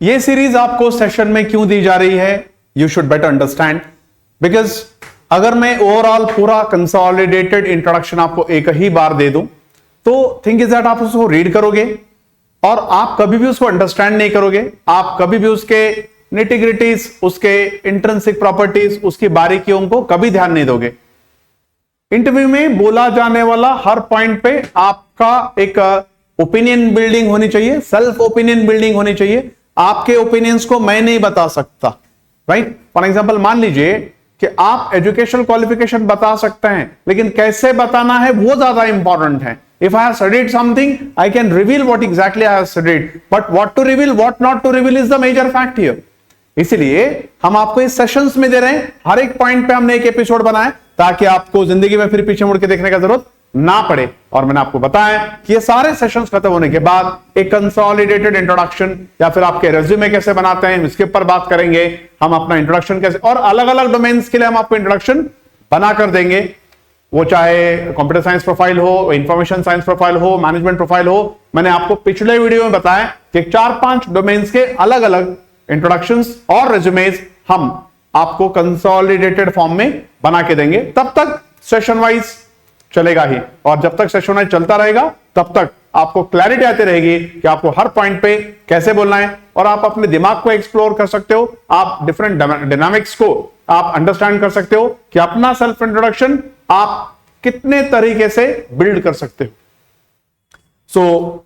ये सीरीज आपको सेशन में क्यों दी जा रही है, you should better understand, because अगर मैं ओवरऑल पूरा कंसोलिडेटेड इंट्रोडक्शन आपको एक ही बार दे दूं तो थिंक इज दैट आप उसको रीड करोगे और आप कभी भी उसको अंडरस्टैंड नहीं करोगे, आप कभी भी उसके निटिग्रिटीज, उसके इंट्रिंसिक प्रॉपर्टीज, उसकी बारीकियों को कभी ध्यान नहीं दोगे। इंटरव्यू में बोला जाने वाला हर पॉइंट पे आपका एक ओपिनियन बिल्डिंग होनी चाहिए, सेल्फ ओपिनियन बिल्डिंग होनी चाहिए। आपके ओपिनियंस को मैं नहीं बता सकता, राइट। फॉर एग्जांपल मान लीजिए कि आप एजुकेशनल क्वालिफिकेशन बता सकते हैं, लेकिन कैसे बताना है वो ज्यादा इंपॉर्टेंट है। If I have studied something, I can reveal what exactly I have studied, but what to reveal, what not to reveal is the major fact here. इसीलिए हम आपको इस सेशंस में दे रहे हैं, हर एक पॉइंट पे हमने एक एपिसोड बनाया ताकि आपको जिंदगी में फिर पीछे मुड़ के देखने का जरूरत ना पड़े। और मैंने आपको बताया कि ये सारे सेशंस खत्म होने के बाद एक कंसोलिडेटेड इंट्रोडक्शन या फिर आपके रेज्यूमे कैसे बनाते हैं इसके ऊपर बात करेंगे हम, अपना इंट्रोडक्शन कैसे, और अलग अलग डोमेन्स के लिए हम आपको इंट्रोडक्शन बनाकर देंगे, वो चाहे कंप्यूटर साइंस प्रोफाइल हो, इंफॉर्मेशन साइंस प्रोफाइल हो, मैनेजमेंट प्रोफाइल हो। मैंने आपको पिछले वीडियो में बताया कि 4-5 डोमेन्स के अलग अलग इंट्रोडक्शंस और रेज्यूमेज हम आपको कंसोलिडेटेड फॉर्म में बना के देंगे। तब तक सेशन वाइज चलेगा ही, और जब तक सेशन वाइज चलता रहेगा तब तक आपको क्लैरिटी आती रहेगी कि आपको हर पॉइंट पे कैसे बोलना है, और आप अपने दिमाग को एक्सप्लोर कर सकते हो, आप डिफरेंट डायनामिक्स को आप अंडरस्टैंड कर सकते हो कि अपना सेल्फ इंट्रोडक्शन आप कितने तरीके से बिल्ड कर सकते हो। So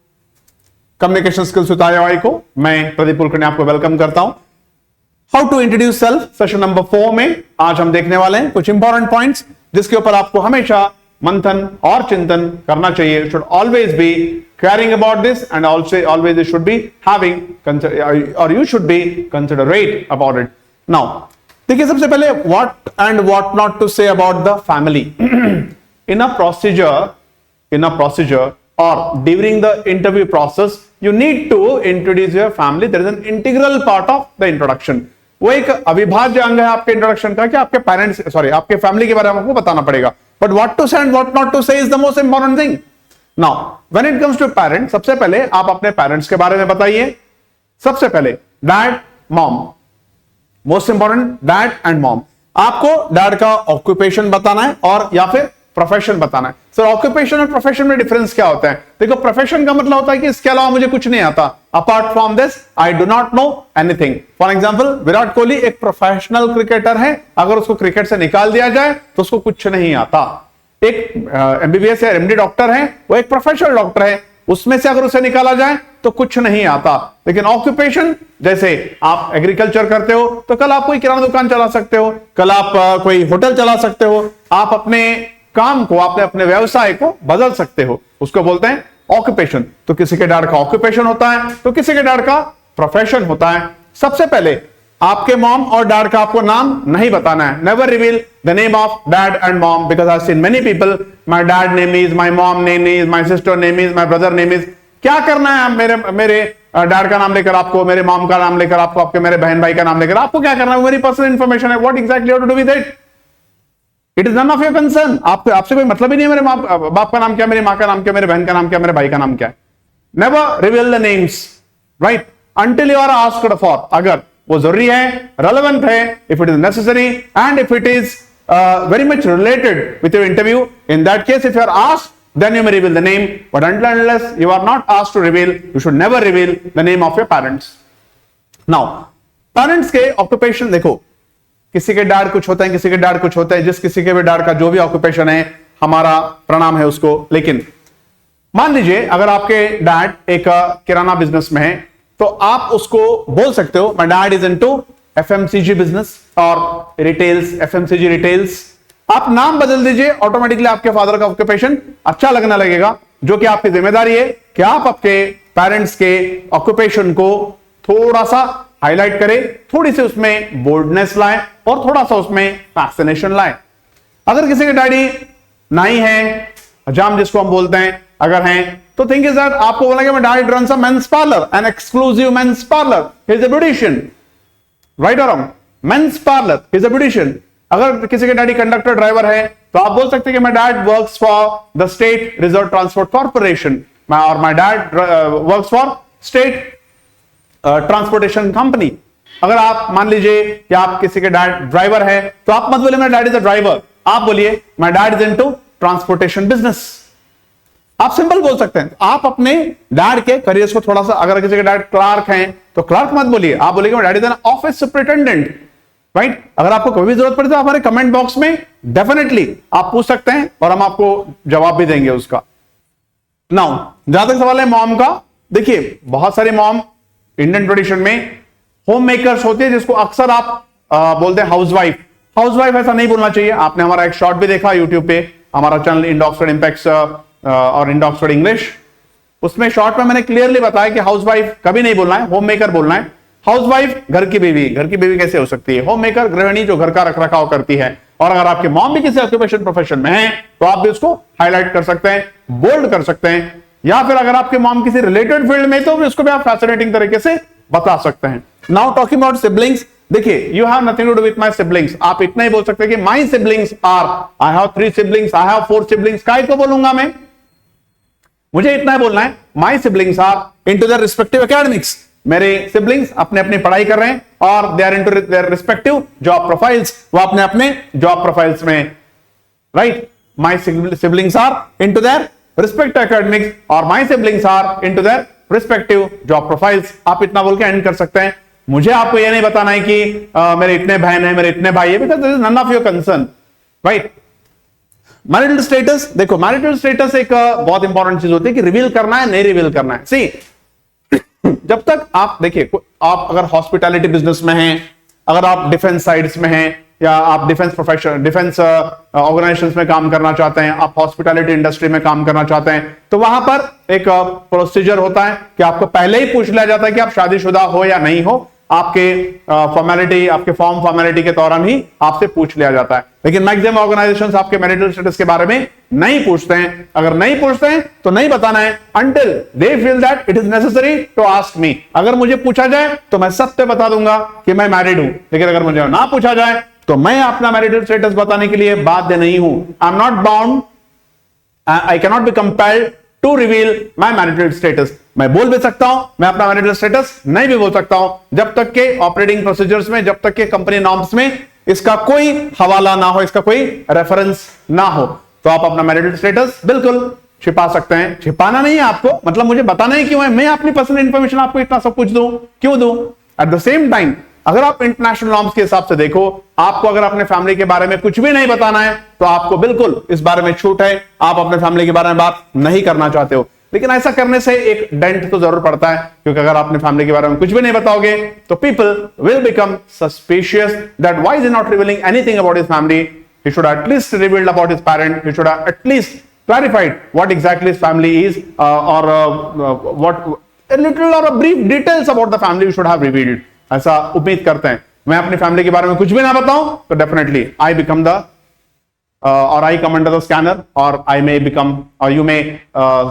communication skills with IIT को मैं प्रदीप कुलकर्णी आपको वेलकम करता हूं। How to introduce self session number 4 में आज हम देखने वाले हैं कुछ इंपॉर्टेंट पॉइंट्स जिसके ऊपर आपको हमेशा मंथन और चिंतन करना चाहिए। Should always be caring about this, and also always you should be having or you should be considerate about it. Now देखिए, सबसे पहले what and what not to say about the family in a procedure or during the interview process you need to introduce your family. There is an integral part of the introduction. वो एक अविभाज्य अंग है आपके introduction का कि आपके parents आपके फैमिली के बारे में आपको बताना पड़ेगा। But what to say and what not to say is the most important thing. Now when it comes to parents, सबसे पहले आप अपने पेरेंट्स के बारे में बताइए। सबसे पहले dad, mom, most important dad and mom. आपको डैड का ऑक्यूपेशन बताना है और या फिर प्रोफेशन बताना है। सर ऑक्यूपेशन और प्रोफेशन में डिफरेंस क्या होता है? देखो, प्रोफेशन का मतलब होता है कि इसके अलावा मुझे कुछ नहीं आता, apart from this I do not know anything. For example Virat Kohli एक प्रोफेशनल क्रिकेटर है, अगर उसको क्रिकेट से निकाल दिया जाए तो उसको कुछ नहीं आता। एक एमबीबीएस या एमडी डॉक्टर है, वो एक प्रोफेशनल डॉक्टर है, उसमें से अगर उसे निकाला जाए तो कुछ नहीं आता। लेकिन ऑक्यूपेशन, जैसे आप एग्रीकल्चर करते हो तो कल आप कोई किराना दुकान चला सकते हो, कल आप कोई होटल चला सकते हो, आप अपने काम को, आपने अपने व्यवसाय को बदल सकते हो, उसको बोलते हैं ऑक्यूपेशन। तो किसी के डैड का ऑक्यूपेशन होता है तो किसी के डैड का प्रोफेशन होता है। सबसे पहले आपके मॉम और डैड का आपको नाम नहीं बताना है। Never reveal the name of dad and mom, because I seen many people, my dad name is, my mom name is, my sister name is, my brother name is. क्या करना है? मेरे डैड का नाम लेकर आपको, मेरे मॉम का नाम लेकर आपको, आपके मेरे बहन भाई का नाम लेकर आपको क्या करना है? मेरी पर्सनल इंफॉर्मेशन है। What exactly you have to do with it? It is none of your concern. आपसे कोई मतलब ही नहीं है मेरे बाप का नाम क्या, मेरी मां का नाम क्या, मेरे बहन का नाम क्या, मेरे भाई का नाम क्या है। Never reveal the names, right, until you are asked for. अगर वो जरूरी है, रेलेवेंट है, if it is necessary and if it is very much related with your interview, in that case if you are asked then you may reveal the name, but until and unless you are not asked to reveal, you should never reveal the name of your parents. Now parents के occupation देखो, किसी के dad कुछ होता है, किसी के dad कुछ होता है, जिस किसी के भी डैड का जो भी ऑक्यूपेशन है हमारा प्रणाम है उसको। लेकिन मान लीजिए अगर आपके डैड एक किराना बिजनेस में है तो आप उसको बोल सकते हो my dad is into FMCG business और रिटेल्स, एफएमसीजी रिटेल्स। आप नाम बदल दीजिए, ऑटोमेटिकली आपके फादर का ऑक्यूपेशन अच्छा लगने लगेगा, जो कि आपकी जिम्मेदारी है कि आप आपके पेरेंट्स के ऑक्यूपेशन को थोड़ा सा हाईलाइट करें, थोड़ी सी उसमें बोल्डनेस लाएं और थोड़ा सा उसमें फैसिनेशन लाएं। अगर किसी के डैडी नहीं है, हजाम जिसको हम बोलते हैं, अगर हैं तो थिंक इज दैट आपको बोलेंगे मैं daddy runs a men's parlour, an exclusive men's parlour, he is a beautician, right और wrong? Men's parlour, he is a beautician. अगर किसी के डैडी कंडक्टर ड्राइवर है तो आप बोल सकते हैं कि my dad works for the state reserve transport corporation, और my dad works for state transportation company. अगर आप मान लीजिए कि आप किसी के डैड ड्राइवर हैं, तो आप मत बोलिए my dad is a driver, आप बोलिए my dad is into transportation business. आप सिंपल बोल सकते हैं। आप अपने डैड के करियर को थोड़ा सा, अगर किसी के डैड क्लार्क हैं तो क्लार्क मत बोलिए, आप बोलिए my dad is an office superintendent, right. अगर आपको कोई भी जरूरत पड़े तो हमारे कमेंट बॉक्स में डेफिनेटली आप पूछ सकते हैं और हम आपको जवाब भी देंगे उसका। नाउ जहां तक सवाल है मॉम का, देखिए बहुत सारी मॉम इंडियन ट्रेडिशन में होम मेकर्स होती है, जिसको अक्सर आप बोलते हैं हाउसवाइफ। हाउसवाइफ ऐसा नहीं बोलना चाहिए। आपने हमारा एक शॉर्ट भी देखा यूट्यूब पे, हमारा चैनल इंडो ऑक्सफोर्ड इंपैक्ट्स और इंडो ऑक्सफोर्ड इंग्लिश, उसमें शॉर्ट में मैंने क्लियरली बताया कि हाउसवाइफ कभी नहीं बोलना है, होम मेकर बोलना है। हाउसवाइफ घर की बीवी, घर की बीवी कैसे हो सकती है? होम मेकर गृहिणी जो घर का रखरखाव करती है। और अगर आपके मॉम भी किसी ऑक्यूपेशन प्रोफेशन में है तो आप भी उसको हाईलाइट कर सकते हैं, बोल्ड कर सकते हैं, या फिर अगर आपके मॉम किसी रिलेटेड फील्ड में तो उसको भी आप फैसिनेटिंग तरीके से बता सकते हैं। नाउ टॉकिंग अबाउट सिबलिंग्स, देखिए you have nothing to do with my siblings. आप इतना ही बोल सकते हैं कि my siblings are, I have 3 siblings, I have 4 siblings. काय को बोलूंगा मैं? मुझे इतना ही बोलना है, my siblings are into their respective academics. मेरे सिबलिंग्स अपने अपनी पढ़ाई कर रहे हैं और they are into their respective job profiles, वो अपने अपने जॉब प्रोफाइल्स में, right. My siblings are into their respective academics और my siblings are into their respective job profiles. आप इतना बोल के एंड कर सकते हैं। मुझे आपको यह नहीं बताना है कि मेरे इतने बहन है, मेरे इतने भाई है, because this is none of your concern, right. Marital status, देखो मैरिटल स्टेटस एक बहुत इंपॉर्टेंट चीज होती है कि रिवील करना है नहीं रिवील करना है। सी जब तक आप देखिए, आप अगर हॉस्पिटैलिटी बिजनेस में हैं, अगर आप डिफेंस साइड्स में हैं, या आप डिफेंस प्रोफेशन, डिफेंस ऑर्गेनाइजेशंस में काम करना चाहते हैं, आप हॉस्पिटैलिटी इंडस्ट्री में काम करना चाहते हैं, तो वहां पर एक प्रोसीजर होता है कि आपको पहले ही पूछ लिया जाता है कि आप शादीशुदा हो या नहीं हो। आपके फॉर्मेलिटी, आपके फॉर्म फॉर्मेलिटी के दौरान ही आपसे पूछ लिया जाता है। लेकिन मैक्सिमम ऑर्गेनाइजेशंस आपके मैरिटल स्टेटस के बारे में नहीं पूछते हैं। अगर नहीं पूछते हैं तो नहीं बताना है until they feel that it is necessary to ask me। अगर मुझे पूछा जाए तो मैं सब पे बता दूंगा कि मैं मैरिड हूं, लेकिन अगर मुझे ना पूछा जाए तो मैं अपना मैरिटल स्टेटस बताने के लिए बाध्य नहीं हूं। I am not bound, I can not be compelled to reveal my marital status. मैं बोल भी सकता हूं, मैं अपना मैरिटल स्टेटस नहीं भी बोल सकता हूं, जब तक के ऑपरेटिंग प्रोसीजर्स में, जब तक के कंपनी नॉर्म्स में इसका कोई हवाला ना हो, इसका कोई रेफरेंस ना हो। तो आप अपना मैरिटल स्टेटस बिल्कुल छिपा सकते हैं। छिपाना नहीं है आपको, मतलब मुझे बताना ही क्यों है? मैं अपनी पर्सनल इंफॉर्मेशन आपको इतना सब कुछ दूं, क्यों दूं? एट द सेम टाइम अगर आप इंटरनेशनल नॉर्म्स के हिसाब से देखो, आपको अगर अपने फैमिली के बारे में कुछ भी नहीं बताना है तो आपको बिल्कुल इस बारे में छूट है। आप अपने फैमिली के बारे में बात नहीं करना चाहते हो, लेकिन ऐसा करने से एक डेंट तो जरूर पड़ता है, क्योंकि अगर अपने फैमिली के बारे में कुछ भी नहीं बताओगे तो people will become suspicious that why is he not revealing anything about his family. He should at least revealed about his parent, he should at least clarified what exactly his family is, or what a little or a brief details about the family you should have revealed। ऐसा उम्मीद करते हैं। मैं अपनी family के बारे में कुछ भी ना बताऊं तो definitely I become the or I come under the scanner, or I may become, or you may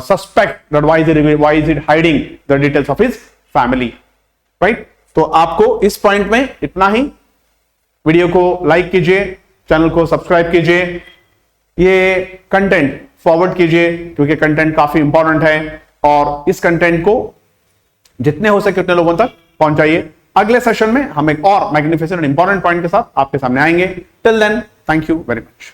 suspect that why is it hiding the details of his family, right? तो आपको इस पॉइंट में इतना ही। वीडियो को like कीजिए, channel को subscribe कीजिए, ये कंटेंट फॉरवर्ड कीजिए, क्योंकि कंटेंट काफी इंपॉर्टेंट है, और इस कंटेंट को जितने हो सके उतने लोगों तक पहुंचाइए। अगले सेशन में हम एक और मैग्निफिसेंट इंपॉर्टेंट पॉइंट के साथ आपके सामने आएंगे। Till then, thank you very much.